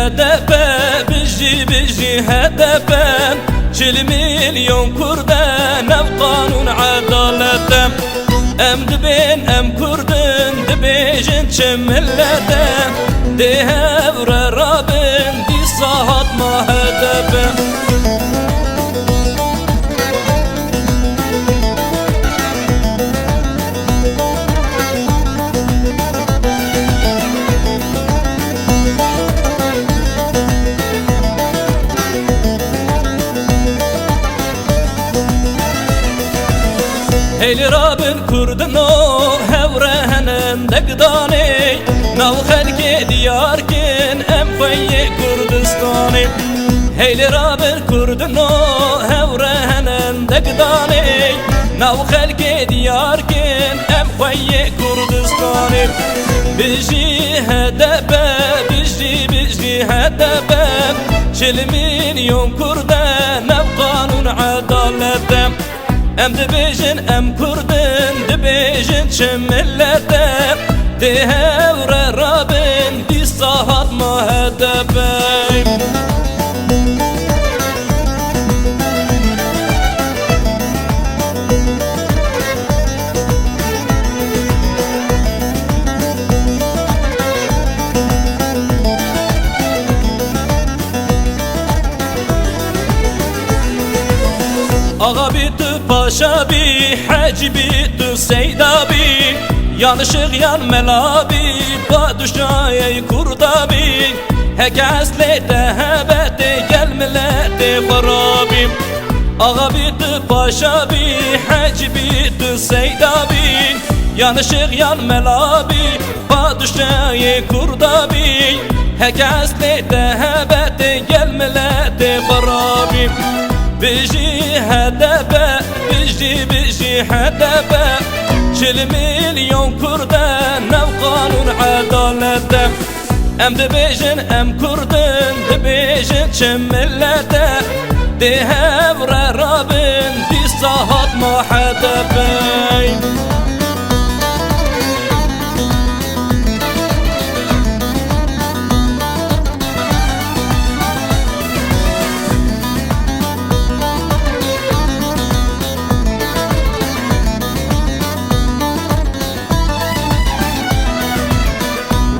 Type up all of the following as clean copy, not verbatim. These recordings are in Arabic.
هدفه بيجي هدفه 40 مليون كردان بقانون عدالته ام دبين ام كردن دبيجن شملته دي هبر رابن دي صهد ما هدفه هيل رابن كردنو هورهنن دقداني ناو خلق دياركن ام في كردستاني هيل رابن كردنو هورهنن دقداني ناو خلق دياركن ام في كردستاني بيجي هدبه بيجي هدبه 40 مليون كردان بقانون عدالته ام دبيجن ام كردن دبيجن شملته دي هور رابن دي صهد ما هدفه Ağa bitti, paşa bi, hacı bitti, seyda bi Yanışık yanmela bi, padişahı kurda bi Hekâslete hebete gelmelete kharabi Ağa bitti, paşa bi, hacı bitti, seyda bi Yanışık yanmela bi, padişahı kurda bi Hekâslete hebete gelmelete kharabi بيجي هدفه بيجي هدفه 40 مليون كردان بقانون عدالته ام دبيجن ام كردن دبيجن شملته دي هبر رابن دي صهد ما هدفه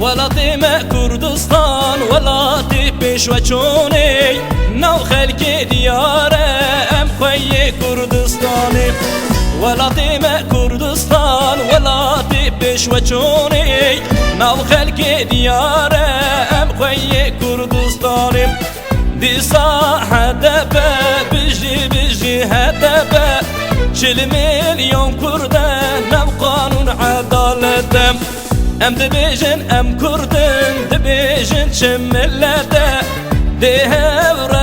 ولاتي ما كردستان ولاتي بيشوچوني ناو خلق دياره ام خوي كردستاني ولاتي ما كردستان ولاتي بيشوچوني ناو خلق دياره ام خوي كردستاني دي صح هدفه بيجي هدفه 40 مليون كردان بقانون عدالته ام دبيجن ام كردن دبيجن شملته دي هور